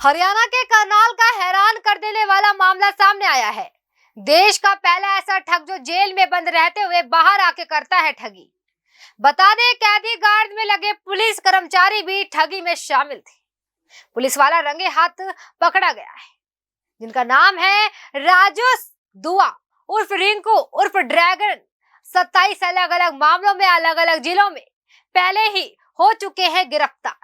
हरियाणा के करनाल का हैरान कर देने वाला मामला सामने आया है। देश का पहला ऐसा ठग जो जेल में बंद रहते हुए बाहर आके करता है ठगी। बता दें, कैदी गार्ड में लगे पुलिस कर्मचारी भी ठगी में शामिल थे। पुलिस वाला रंगे हाथ पकड़ा गया है, जिनका नाम है राजू दुआ उर्फ रिंकू उर्फ ड्रैगन। 27 अलग अलग मामलों में अलग अलग जिलों में पहले ही हो चुके हैं गिरफ्तार।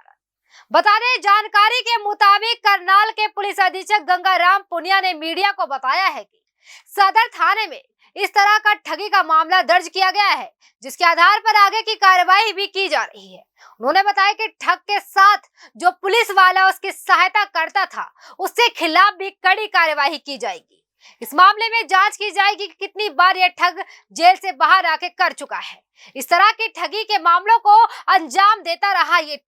बता दें, जानकारी के मुताबिक करनाल के पुलिस अधीक्षक गंगाराम पुनिया ने मीडिया को बताया है कि सदर थाने में इस तरह का ठगी का मामला दर्ज किया गया है, जिसके आधार पर आगे की कार्रवाई भी की जा रही है। उन्होंने बताया कि ठग के साथ जो पुलिस वाला उसकी सहायता करता था, उसके खिलाफ भी कड़ी कार्रवाई की जाएगी। इस मामले में जांच की जाएगी कि कितनी बार यह ठग जेल से बाहर आके कर चुका है। इस तरह की ठगी के मामलों को अंजाम देता रहा ये,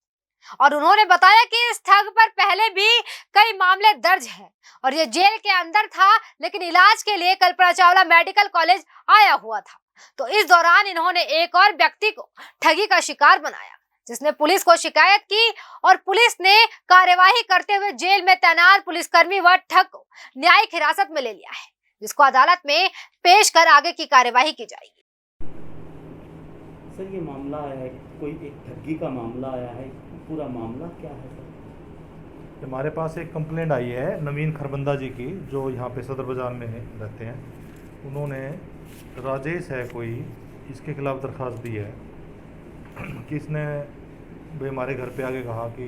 और उन्होंने बताया कि इस ठग पर पहले भी कई मामले दर्ज हैं और ये जेल के अंदर था, लेकिन इलाज के लिए कल्पना चावला मेडिकल कॉलेज आया हुआ था। तो इस दौरान इन्होंने एक और व्यक्ति को ठगी का शिकार बनाया, जिसने पुलिस को शिकायत की और पुलिस ने कार्यवाही करते हुए जेल में तैनात पुलिसकर्मी व ठग को न्यायिक हिरासत में ले लिया है, जिसको अदालत में पेश कर आगे की कार्यवाही की जाएगी। सर, ये मामला आया है, कोई एक ठगी का मामला आया है, पूरा मामला क्या है सर? हमारे पास एक कंप्लेंट आई है नवीन खरबंदा जी की, जो यहाँ पे सदर बाज़ार में रहते हैं। उन्होंने राजेश है कोई, इसके खिलाफ दरख्वास्त दी है कि इसने भाई हमारे घर पे आके कहा कि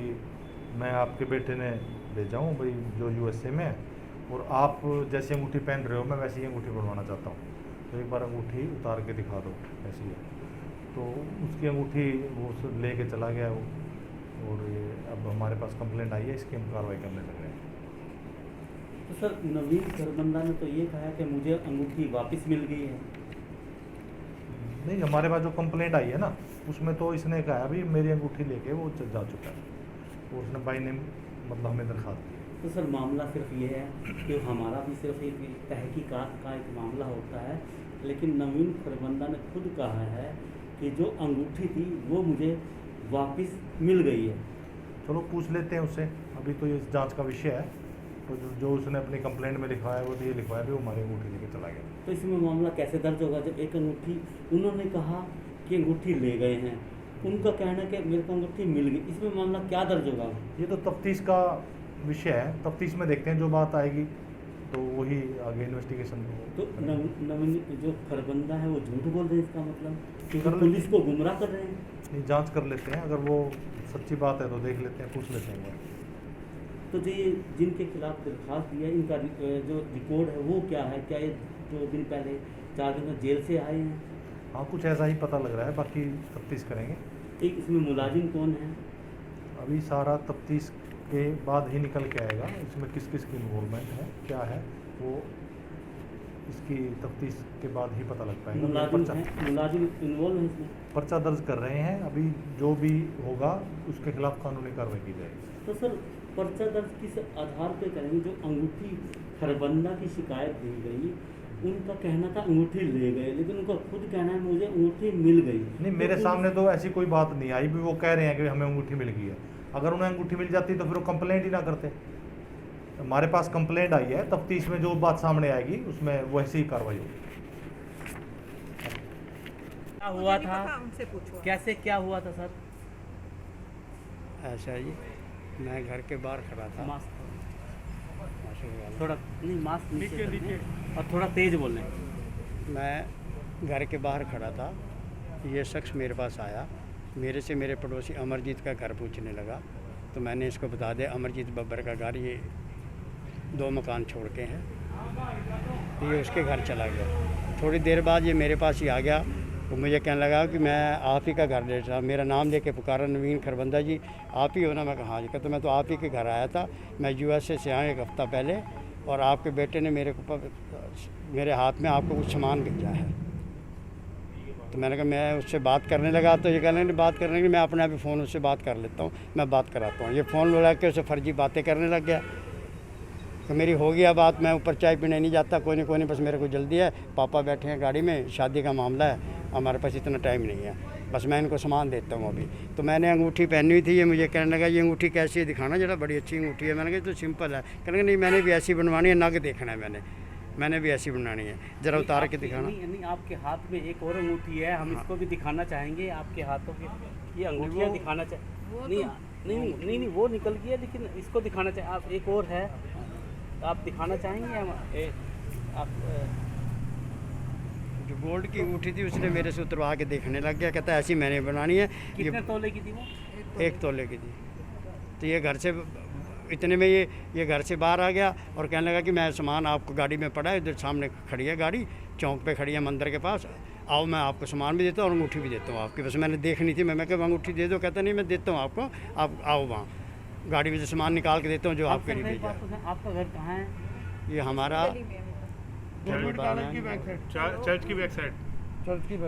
मैं आपके बेटे ने भेजा हूँ भाई जो USA में, और आप जैसी अंगूठी पहन रहे हो मैं वैसी ही अंगूठी बनवाना चाहता हूँ, तो एक बार अंगूठी उतार के दिखा दो ऐसी है। तो उसकी अंगूठी वो ले के चला गया वो, और ये अब हमारे पास कंप्लेंट आई है, इसकी हम कार्रवाई करने लग रहे हैं। तो सर, नवीन खरबंदा ने तो ये कहा कि मुझे अंगूठी वापस मिल गई है। नहीं, हमारे पास जो कंप्लेंट आई है ना, उसमें तो इसने कहा भी मेरी अंगूठी लेके वो जा चुका है, वो उसने बाई ने मतलब हमें दरख्वास्त दी। तो सर, मामला सिर्फ ये है कि हमारा भी सिर्फ एक तहकीकात का एक मामला होता है, लेकिन नवीन खरबंदा ने खुद कहा है कि जो अंगूठी थी वो मुझे वापस मिल गई है। चलो पूछ लेते हैं उससे, अभी तो ये जांच का विषय है। तो जो उसने अपनी कंप्लेंट में लिखवाया वो तो ये लिखवाया भी वो हमारी अंगूठी लेके चला गया। तो इसमें मामला कैसे दर्ज होगा जब एक अंगूठी उन्होंने कहा कि अंगूठी ले गए हैं, उनका कहना है कि मेरे को अंगूठी मिल गई, इसमें मामला क्या दर्ज होगा? ये तो तफ्तीश का विषय है, तफ्तीश में देखते हैं, जो बात आएगी तो वही आगे इन्वेस्टिगेशन। तो नवीन जो खरबंदा है वो झूठ बोल रहे हैं, इसका मतलब क्योंकि पुलिस को गुमराह कर रहे हैं। नहीं, जांच कर लेते हैं, अगर वो सच्ची बात है तो देख लेते हैं, पूछ लेते हैं। तो जो ये जिनके खिलाफ दरख्वास्त दिया है, इनका जो रिकॉर्ड है वो क्या है? क्या ये 2 दिन पहले 4 दिन जेल से आए हैं? हाँ, कुछ ऐसा ही पता लग रहा है, बाकी तफ्तीश करेंगे। एक इसमें मुलाजिम कौन है? अभी सारा तफ्तीश के बाद ही निकल के आएगा, इसमें किस किस की इन्वॉल्वमेंट है, क्या है, वो इसकी तफ्तीश के बाद ही पता लग पाएगा। मुलाजिम इन्वॉल्व है इसमें? पर्चा दर्ज कर रहे हैं, अभी जो भी होगा उसके खिलाफ कानूनी कार्रवाई की जाएगी। तो सर, पर्चा दर्ज किस आधार पे करेंगे? जो अंगूठी खरबंदा की शिकायत दी गई, उनका कहना था अंगूठी ले गए, लेकिन उनका खुद कहना है मुझे अंगूठी मिल गई। नहीं, मेरे सामने तो ऐसी कोई बात नहीं आई भी, वो कह रहे हैं कि हमें अंगूठी मिल गई है। अगर उन्हें अंगूठी मिल जाती तो फिर वो कंप्लेंट ही ना करते। हमारे पास कंप्लेंट आई है, तफ्तीश में जो बात सामने आएगी उसमें वैसी ही कार्रवाई होगी। क्या हुआ था, कैसे क्या हुआ था सर? ऐसा जी, मैं घर के बाहर खड़ा था। मास्क थोड़ा नहीं, मास्क नीचे और थोड़ा तेज बोलें। मैं घर के बाहर खड़ा था, ये शख्स मेरे पास आया, मेरे से मेरे पड़ोसी अमरजीत का घर पूछने लगा। तो मैंने इसको बता दिया अमरजीत बब्बर का घर ये 2 मकान छोड़ के हैं, ये उसके घर चला गया। थोड़ी देर बाद ये मेरे पास ही आ गया, वो मुझे कहने लगा कि मैं आप ही का घर ले रहा, मेरा नाम लेके पुकारा, नवीन खरबंदा जी आप ही हो ना? मैं कहा हाँ जी। कहता मैं तो आप ही के घर आया था, मैं USA से आया 1 हफ़्ता पहले, और आपके बेटे ने मेरे हाथ में आपको कुछ सामान भेजा है। तो मैंने कहा, मैं उससे बात करने लगा तो ये कहने बात करने की, मैं अपने आप ही फ़ोन उससे बात कर लेता हूँ, मैं बात कराता हूँ। ये फ़ोन लगा के उसे फर्जी बातें करने लग गया। तो मेरी हो गया बात, मैं ऊपर चाय पीने नहीं जाता, कोई नहीं बस मेरे को जल्दी है, पापा बैठे हैं गाड़ी में, शादी का मामला है, हमारे पास इतना टाइम नहीं है। बस मैं इनको सामान देता हूँ अभी। तो मैंने अंगूठी पहनी हुई थी, ये मुझे कहने लगा ये अंगूठी कैसी है, दिखाना जरा, बड़ी अच्छी अंगूठी है। मैंने कहा तो सिंपल है। कहने लगा नहीं मैंने भी ऐसी बनवानी है, नग देखना है, मैंने भी ऐसी बनानी है, ज़रा उतार के दिखाना। नहीं, आपके हाथ में एक और अंगूठी है, हम इसको भी दिखाना चाहेंगे। आपके हाथों के ये अंगूठियाँ दिखाना चाहिए। नहीं, वो निकल गई है, लेकिन इसको दिखाना चाहिए। आप एक और है, आप दिखाना चाहेंगे? आप जो गोल्ड की अंगूठी थी उसने मेरे से उतरवा के देखने लग गया, कहता ऐसी मैंने बनानी है। कितने तोले की थी वो? 1 तोले की थी। तो ये घर से इतने में ये घर से बाहर आ गया और कहने लगा कि मैं सामान आपको गाड़ी में पड़ा है, इधर सामने खड़ी है गाड़ी, चौक पे खड़ी है मंदिर के पास, आओ मैं आपको सामान भी देता हूँ और अंगूठी भी देता हूँ आपकी। बस मैंने देखनी थी, मैं कहा अंगूठी दे दो। कहता नहीं मैं देता हूँ आपको, आप आओ वहाँ गाड़ी में से सामान निकाल के देता हूँ जो आपके लिए भेजा। आपका घर कहाँ है? ये हमारा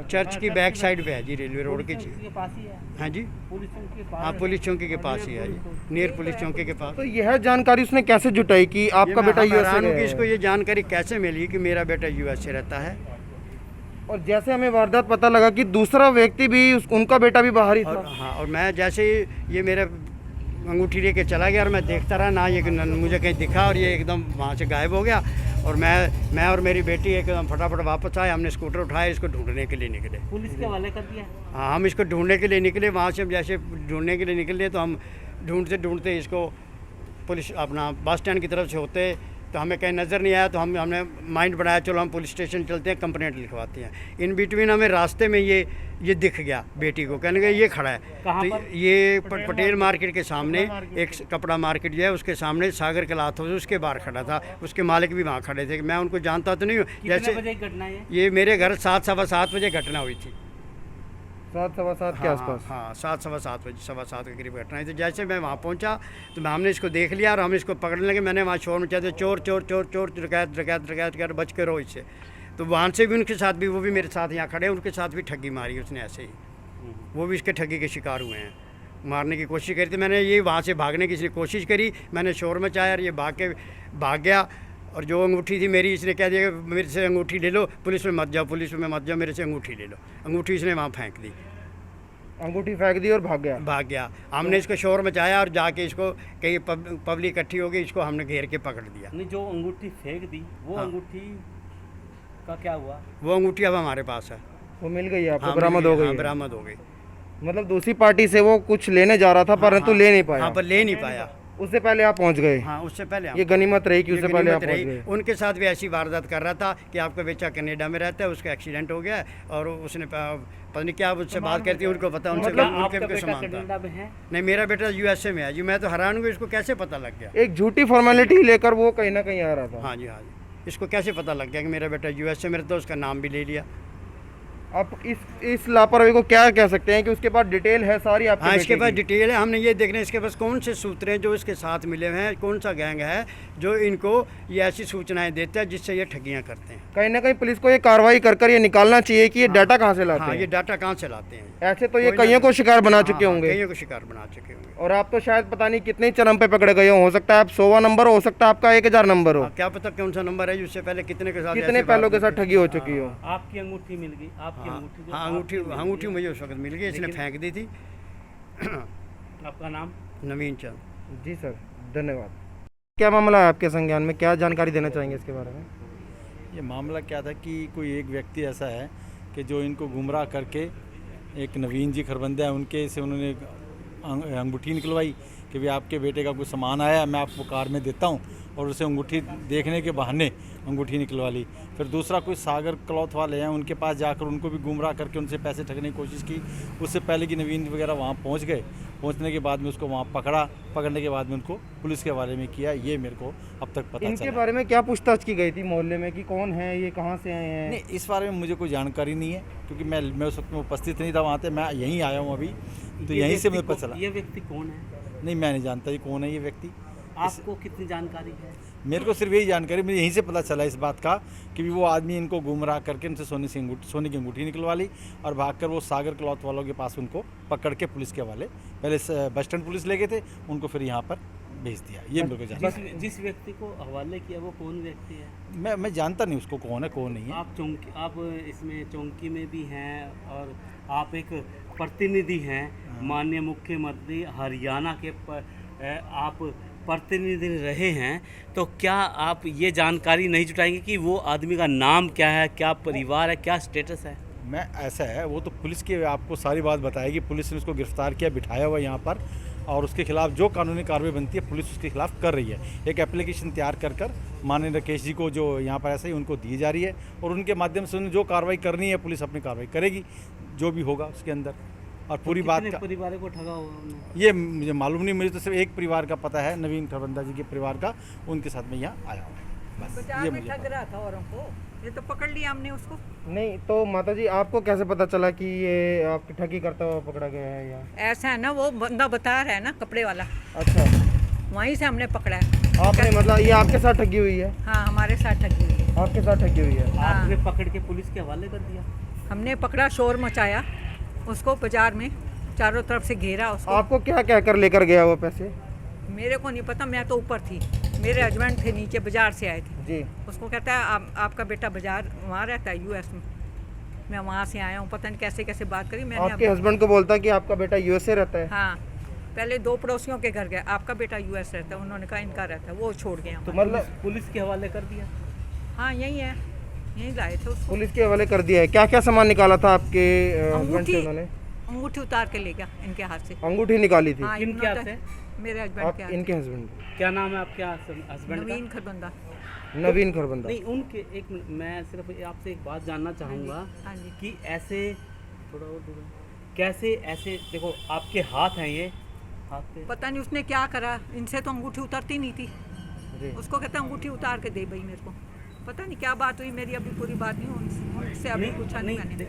चर्च की बैक साइड पे है जी, रेलवे रोड के पास ही है। हाँ जी, पुलिस चौकी के पास? हाँ पुलिस चौकी के पास ही है जी, नियर पुलिस चौकी के पास। तो यह जानकारी उसने कैसे जुटाई कि आपका बेटा यूएसए कि है? इसको ये जानकारी कैसे मिली कि मेरा बेटा यूएसए रहता है। और जैसे हमें वारदात पता लगा कि दूसरा व्यक्ति भी उनका बेटा भी बाहर ही था। हाँ, और मैं जैसे ही ये मेरे अंगूठी लेके चला गया और मैं देखता रहा ना, ये मुझे कहीं दिखा और ये एकदम वहाँ से गायब हो गया। और मैं और मेरी बेटी एकदम फटाफट वापस आए, हमने स्कूटर उठाया, इसको ढूंढने के लिए निकले। पुलिस के हवाले कर दिया? हाँ, हम इसको ढूंढने के लिए निकले। वहाँ से हम जैसे ढूंढने के लिए निकले तो हम ढूंढते इसको पुलिस अपना बस स्टैंड की तरफ से होते तो हमें कहीं नज़र नहीं आया। तो हमने माइंड बनाया चलो हम पुलिस स्टेशन चलते हैं, कंप्लेंट लिखवाते हैं। इन बिटवीन हमें रास्ते में ये दिख गया बेटी को, कहने लगा ये खड़ा है। तो ये पटेल मार्केट के सामने एक कपड़ा मार्केट जो है उसके सामने सागर क्लॉथ हाउस उसके बाहर खड़ा था, उसके मालिक भी वहाँ खड़े थे। मैं उनको जानता तो नहीं हूँ। कितने बजे घटना है ये मेरे घर 7 सवा 7 बजे घटना हुई थी। 7 सवा 7 के आसपास? हाँ 7 सवा 7 बजे, सवा 7 के करीब घटना है। तो जैसे मैं वहाँ पहुँचा तो हमने इसको देख लिया और हम इसको पकड़ने लगे। मैंने वहाँ शोर मचा दिया, चोर चोर चोर चोर, डकैत कर, बच के रहो इससे। तो वहाँ से भी उनके साथ भी, वो भी मेरे साथ यहाँ खड़े, उनके साथ भी ठगी मारी उसने ऐसे ही। वो भी इसके ठगी के शिकार हुए हैं, मारने की कोशिश करी थी। मैंने ये वहाँ से भागने की इसने कोशिश करी, मैंने शोर मचाया और ये भाग गया। और जो अंगूठी थी मेरी, इसने कह दिया मेरे से अंगूठी ले लो, पुलिस में मत जाओ, मेरे से अंगूठी ले लो। अंगूठी इसने वहाँ फेंक दी, अंगूठी फेंक दी और भाग गया। हमने इसको शोर मचाया और जाके इसको कहीं पब्लिक इकट्ठी हो गई, इसको हमने घेर के पकड़ दिया। नहीं, जो अंगूठी फेंक दी वो अंगूठी का क्या हुआ? वो अंगूठी अब हमारे पास है, वो मिल गई आपको? हाँ, बरामद हो गई? बरामद हो गई। मतलब दूसरी पार्टी से वो कुछ लेने जा रहा था परंतु ले नहीं पाया? हाँ, पर ले नहीं पाया। उससे पहले आप पहुंच गए? हाँ, उससे पहले ये गनीमत रही कि उससे पहले आप पहुंच गए। उनके साथ भी ऐसी वारदात कर रहा था कि आपका बच्चा कनाडा में रहता है, उसका एक्सीडेंट हो गया और उसने पता नहीं क्या उससे बात करती है, उनको पता, उनसे कनाडा में है? नहीं, मेरा बेटा यूएसए में है जी। मैं तो हैरान हूँ, इसको कैसे पता लग गया? एक झूठी फॉर्मेलिटी लेकर वो कहीं ना कहीं आ रहा था। हाँ जी, इसको कैसे पता लग गया कि मेरा बेटा यूएसए में रहता है? उसका नाम भी ले लिया। आप इस लापरवाही को क्या कह सकते हैं कि उसके पास डिटेल है सारी आपके? हाँ, इसके पास डिटेल है। हमने ये देखना है इसके पास कौन से सूत्र हैं जो इसके साथ मिले हुए हैं, कौन सा गैंग है जो इनको ये ऐसी सूचनाएं देता है जिससे ये ठगियां करते हैं। कहीं ना कहीं पुलिस को ये कार्रवाई कर ये निकालना चाहिए कि ये डाटा कहाँ से लाते हाँ, हैं। ये डाटा कहाँ से लाते हैं? ऐसे तो ये कईयों को शिकार बना चुके होंगे। कईयों को शिकार बना चुके होंगे। और आप तो शायद पता नहीं कितने चरम पे पकड़े गए हो सकता है आप 100वां नंबर हो सकता है आपका 1000 नंबर हो। क्या पता कौन सा नंबर है, उससे पहले कितने के साथ, कितने पहलों के साथ ठगी हो चुकी हो। आपकी अंगूठी मिल गई? आपकी अंगूठी? हाँ, अंगूठी मुझे उस वक्त मिल गई, इसने फेंक दी थी। आपका नाम? नवीन चंद। जी सर, धन्यवाद। क्या मामला है आपके संज्ञान में, क्या जानकारी देना चाहेंगे इसके बारे में? ये मामला क्या था कि कोई एक व्यक्ति ऐसा है कि जो इनको गुमराह करके, एक नवीन जी खरबंदा है, उनके से उन्होंने अंगूठी निकलवाई कि भाई आपके बेटे का कोई सामान आया, मैं आपको कार में देता हूँ, और उसे अंगूठी देखने के बहाने अंगूठी निकलवा ली। फिर दूसरा कोई सागर क्लॉथ वाले हैं, उनके पास जाकर उनको भी गुमराह करके उनसे पैसे ठगने की कोशिश की। उससे पहले कि नवीन वगैरह वहाँ पहुँच गए, पहुँचने के बाद में उसको वहाँ पकड़ने के बाद में उनको पुलिस के हवाले में किया। ये मेरे को अब तक पता इनके चला। बारे में क्या पूछताछ की गई थी मोहल्ले में कि कौन है ये, कहाँ से आए हैं? नहीं, इस बारे में मुझे कोई जानकारी नहीं है क्योंकि मैं उस वक्त में उपस्थित नहीं था वहाँ पे। मैं यहीं आया हूँ अभी, तो यहीं से मुझे पता चला। ये व्यक्ति कौन है? नहीं, मैं नहीं जानता ये कौन है ये व्यक्ति। आपको कितनी जानकारी है? मेरे को सिर्फ यही जानकारी मुझे यहीं से पता चला इस बात का कि वो आदमी इनको गुमराह करके उनसे सोने की अंगूठी निकलवा ली और भागकर वो सागर क्लॉथ वालों के पास उनको पकड़ के पुलिस के हवाले, पहले बस स्टैंड पुलिस ले गए थे, उनको फिर यहाँ पर भेज दिया। ये मेरे को जानकारी। जिस व्यक्ति को हवाले किया वो कौन व्यक्ति है? मैं जानता नहीं उसको कौन है कौन नहीं है। आप इसमें चौकी में भी हैं और आप एक प्रतिनिधि हैं, माननीय मुख्यमंत्री हरियाणा के आप प्रतिनिधि रहे हैं, तो क्या आप ये जानकारी नहीं जुटाएंगे कि वो आदमी का नाम क्या है, क्या परिवार है, क्या स्टेटस है? मैं ऐसा है, वो तो पुलिस की आपको सारी बात बताएगी। पुलिस ने उसको गिरफ्तार किया, बिठाया हुआ यहाँ पर, और उसके खिलाफ जो कानूनी कार्रवाई बनती है पुलिस उसके खिलाफ कर रही है। एक एप्लीकेशन तैयार कर माननीय राकेश जी को जो यहाँ पर ऐसा ही उनको दी जा रही है, और उनके माध्यम से उन्हें जो कार्रवाई करनी है पुलिस अपनी कार्रवाई करेगी, जो भी होगा उसके अंदर। और पूरी बात का परिवार को ठगा होगा ये मुझे मालूम नहीं, मुझे तो सिर्फ एक परिवार का पता है, नवीन खरबंदा जी के परिवार का, उनके साथ में यहाँ आया हूँ, बस बाजार ये में मुझे ठग रहा था औरों को, ये तो पकड़ लिया हमने उसको। नहीं तो माता जी आपको कैसे पता चला कि ये आपकी ठगी करता हुआ पकड़ा गया है यहाँ? ऐसा है ना, वो बंदा बता रहा है ना, कपड़े वाला, अच्छा, वहीं से हमने पकड़ा है। आपने मतलब ये आपके साथ ठगी हुई है? हाँ, हमारे साथ ठगी हुई है। आपके साथ ठगी हुई है? हाँ। आपने पकड़ के पुलिस के हवाले कर दिया? हमने पकड़ा, शोर मचाया उसको, बाजार में चारों तरफ से घेरा उसको। आपको क्या कहकर लेकर गया वो पैसे? मेरे को नहीं पता, मैं तो ऊपर थी, मेरे हस्बैंड थे नीचे, बाजार से आए थे जी। उसको कहता है आपका बेटा बाजार वहाँ रहता है यूएस में, मैं वहाँ से आया हूँ, पता नहीं कैसे कैसे बात करी मैंने। आपके हस्बैंड को बोलता है कि आपका बेटा यूएसए रहता है? हाँ, पहले 2 पड़ोसियों के घर गया, आपका बेटा यूएस रहता है, उन्होंने कहा इनका रहता है, वो छोड़ गया। तो मतलब पुलिस के हवाले कर दिया? हाँ, यही है, यहीं लाए थे उसको। पुलिस के हवाले कर दिया है। क्या क्या सामान निकाला था आपके हस्बैंड से उन्होंने? अंगूठी उतार के ले गया इनके हाथ से। अंगूठी निकाली थी? हाँ, किनके हाथ से? मेरे हस्बैंड आप के हाथ। इनके हस्बैंड? क्या नाम है आपके हस्बैंड का? नवीन खरबंदा। नवीन खरबंदा। नहीं, उनके एक मिनट, मैं सिर्फ आपसे एक बात जानना चाहूँगा हाँ जी। कि ऐसे थोड़ा और दूर, कैसे ऐसे, देखो आपके हाथ हैं ये, हाथ पे पता नहीं उसने क्या करा, इनसे तो अंगूठी उतरती नहीं थी, जी। उसको कहता अंगूठी उतार के दे भाई मेरे को। पता नहीं क्या बात हुई, मेरी अभी पूरी बात नहीं उनसे अभी पूछा नहीं मैंने।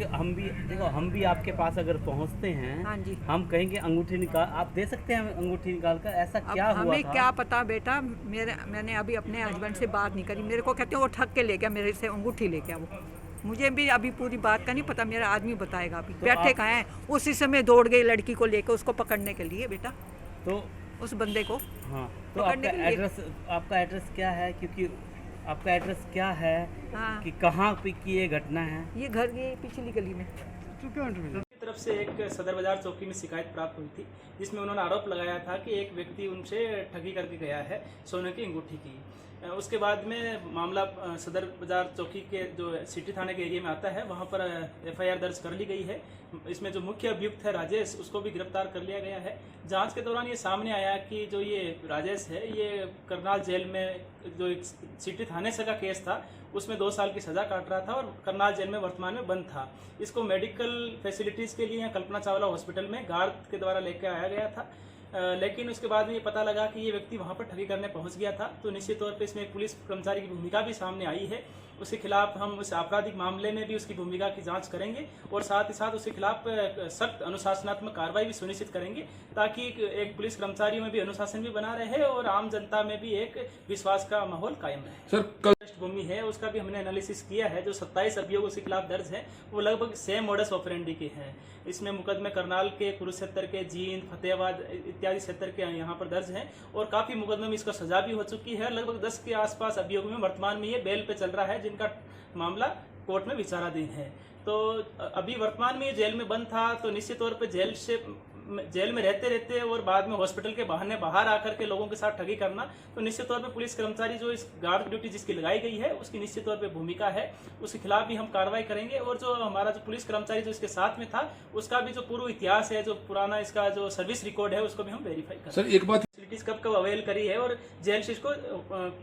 देखो हम भी आपके पास अगर पहुंचते हैं, हाँ जी। हम कहेंगे अंगूठी निकाल, आप दे सकते हैं अंगूठी निकाल कर? ऐसा अब क्या हुआ हमें था? क्या पता बेटा, मैंने अभी अपने हस्बैंड से बात नहीं करी, मेरे को कहते हैं वो ठग के ले गया, मेरे से अंगूठी ले गया वो। मुझे भी अभी पूरी बात का नहीं पता, मेरा आदमी बताएगा। अभी बैठे कहाँ हैं, उसी समय दौड़ गई लड़की को लेकर उसको पकड़ने के लिए बेटा, तो उस बंदे को। हाँ, तो पकड़ने के लिए। आपका एड्रेस क्या है? क्योंकि आपका एड्रेस क्या है, हाँ। कि कहाँ पे की ये घटना है? ये घर ये पिछली गली में। की तरफ से एक सदर बाजार चौकी में शिकायत प्राप्त हुई थी, जिसमें उन्होंने आरोप लगाया था कि एक व्यक्ति उनसे ठगी करके गया है सोने की अंगूठी की। उसके बाद में मामला सदर बाजार चौकी के जो सिटी थाने के एरिया में आता है, वहां पर एफआईआर दर्ज कर ली गई है। इसमें जो मुख्य अभियुक्त है राजेश, उसको भी गिरफ्तार कर लिया गया है। जांच के दौरान ये सामने आया कि जो ये राजेश है, ये करनाल जेल में जो एक सिटी थाने से का केस था उसमें 2 साल की सज़ा काट रहा था और करनाल जेल में वर्तमान में बंद था। इसको मेडिकल फैसिलिटीज़ के लिए यहाँ कल्पना चावला हॉस्पिटल में गार्ड के द्वारा लेकर आया गया था, लेकिन उसके बाद में ये पता लगा कि ये व्यक्ति वहाँ पर ठगी करने पहुँच गया था। तो निश्चित तौर पे इसमें एक पुलिस कर्मचारी की भूमिका भी सामने आई है। उसके खिलाफ हम उस आपराधिक मामले में भी उसकी भूमिका की जांच करेंगे और साथ ही साथ उसके खिलाफ सख्त अनुशासनात्मक कार्रवाई भी सुनिश्चित करेंगे, ताकि एक पुलिस कर्मचारियों में भी अनुशासन भी बना रहे और आम जनता में भी एक विश्वास का माहौल कायम रहे। सर, कल पृष्ठभूमि है उसका भी हमने एनालिसिस किया है। जो 27 अभियोग उसके खिलाफ दर्ज है वो लगभग सेम मोडस ऑपरेंडी के हैं। इसमें मुकदमे करनाल के, कुरुक्षेत्र के, जींद, फतेहाबाद इत्यादि क्षेत्र के यहाँ पर दर्ज हैं और काफ़ी मुकदमे में इसको सजा भी हो चुकी है। लगभग 10 के आसपास अभियोग में वर्तमान में ये बेल पे चल रहा है, जिनका मामला कोर्ट में विचाराधीन है। तो अभी वर्तमान में ये जेल में बंद था, तो निश्चित तौर पे जेल में रहते रहते और बाद में हॉस्पिटल के बहाने बाहर आकर के लोगों के साथ ठगी करना, तो निश्चित तौर पे पुलिस कर्मचारी जो इस गार्ड ड्यूटी जिसकी लगाई गई है उसकी निश्चित तौर पे भूमिका है, उसके खिलाफ भी हम कार्रवाई करेंगे। और जो हमारा जो पुलिस कर्मचारी जो इसके साथ में था उसका भी जो पूर्व इतिहास है, जो पुराना इसका जो सर्विस रिकॉर्ड है, उसको भी हम वेरीफाई करेंगे। सर एक बात, फैसिलिटीज कब कब अवेल करी है और जेल से इसको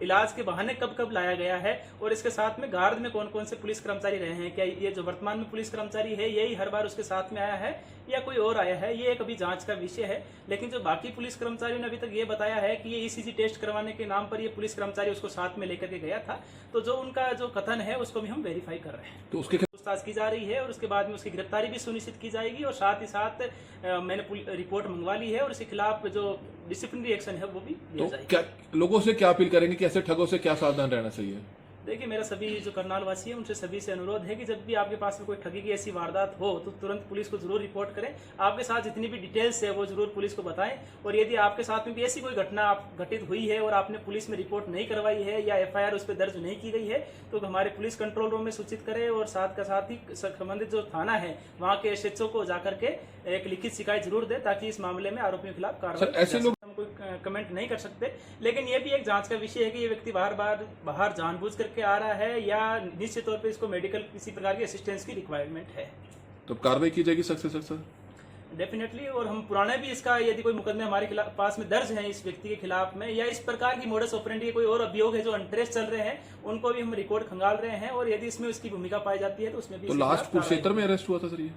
इलाज के बहाने कब कब लाया गया है, और इसके साथ में गार्ड में कौन कौन से पुलिस कर्मचारी रहे हैं, क्या ये जो वर्तमान में पुलिस कर्मचारी है यही हर बार उसके साथ में आया है या कोई और आया है, ये एक अभी जांच का विषय है। लेकिन जो बाकी पुलिस कर्मचारियों ने अभी तक ये बताया है कि ये ईसीजी टेस्ट करवाने के नाम पर ये पुलिस कर्मचारी उसको साथ में लेकर के गया था, तो जो उनका जो कथन है उसको भी हम वेरीफाई कर रहे हैं। तो उसके पूछताछ की जा रही है और उसके बाद में उसकी गिरफ्तारी भी सुनिश्चित की जाएगी और साथ ही साथ मैंने रिपोर्ट मंगवा ली है और उसके खिलाफ जो डिसिप्लिनरी एक्शन है वो भी लिया तो जाएगा। क्या लोगों से क्या अपील करेंगे कि ऐसे ठगों से क्या सावधान रहना चाहिए? देखिए, मेरा सभी जो करनाल वासी है उनसे सभी से अनुरोध है कि जब भी आपके पास में कोई ठगी की ऐसी वारदात हो तो तुरंत पुलिस को जरूर रिपोर्ट करें। आपके साथ जितनी भी डिटेल्स है वो जरूर पुलिस को बताएं, और यदि आपके साथ में भी ऐसी कोई घटना घटित हुई है और आपने पुलिस में रिपोर्ट नहीं करवाई है या FIR उस पर दर्ज नहीं की गई है तो हमारे पुलिस कंट्रोल रूम में सूचित करें, और साथ का साथ ही संबंधित जो थाना है वहाँ के SHO को जाकर के एक लिखित शिकायत जरूर दे, ताकि इस मामले में आरोपियों के खिलाफ कार्रवाई। ऐसे लोग हम कोई कमेंट नहीं कर सकते, लेकिन ये भी एक जांच का विषय है कि ये व्यक्ति बाहर जानबूझ करके आ रहा है या निश्चित तौर पे इसको मेडिकल किसी प्रकार की असिस्टेंस की रिक्वायरमेंट है, तो कार्रवाई की जाएगी सख्त से सख्त सर डेफिनेटली। और हम पुराने भी इसका यदि कोई मुकदमे हमारे पास में दर्ज हैं इस व्यक्ति के खिलाफ में, या इस प्रकार की मोडस ऑपरेंडी के कोई और अभियोग है जो अनट्रेस चल रहे हैं, उनको भी हम रिकॉर्ड खंगाल रहे हैं, और यदि इसमें उसकी भूमिका पाई जाती है तो उसमें भी। तो लास्ट कुरुक्षेत्र में अरेस्ट हुआ था सर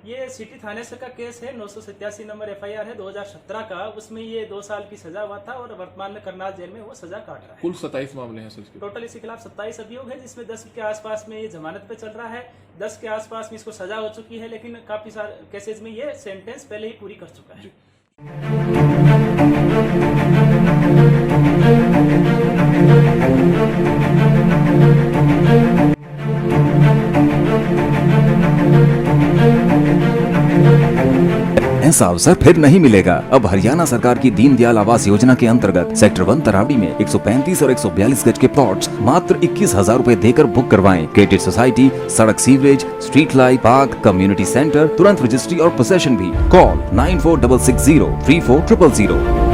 ये सिटी थाने से का केस है, 987 नंबर FIR है 2017 का, उसमें ये 2 साल की सजा हुआ था और वर्तमान में करनाल जेल में वो सजा काट रहा है। कुल 27 मामले हैं सर टोटल इसके खिलाफ 27 अभियोग है, जिसमें 10 के आसपास में ये जमानत पे चल रहा है, 10 के आसपास में इसको सजा हो चुकी है, लेकिन काफी सारे केसेज में ये सेंटेंस पहले ही पूरी कर चुका है। ऐसा अवसर फिर नहीं मिलेगा। अब हरियाणा सरकार की दीनदयाल आवास योजना के अंतर्गत सेक्टर 1 तरावड़ी में 135 और 142 गज के प्लॉट्स मात्र 21,000 रुपए देकर बुक करवाएं। क्रेडिट सोसाइटी, सड़क, sewerage, street light, park, community centre, तुरंत रजिस्ट्री और पोसेशन भी। कॉल 9466034000।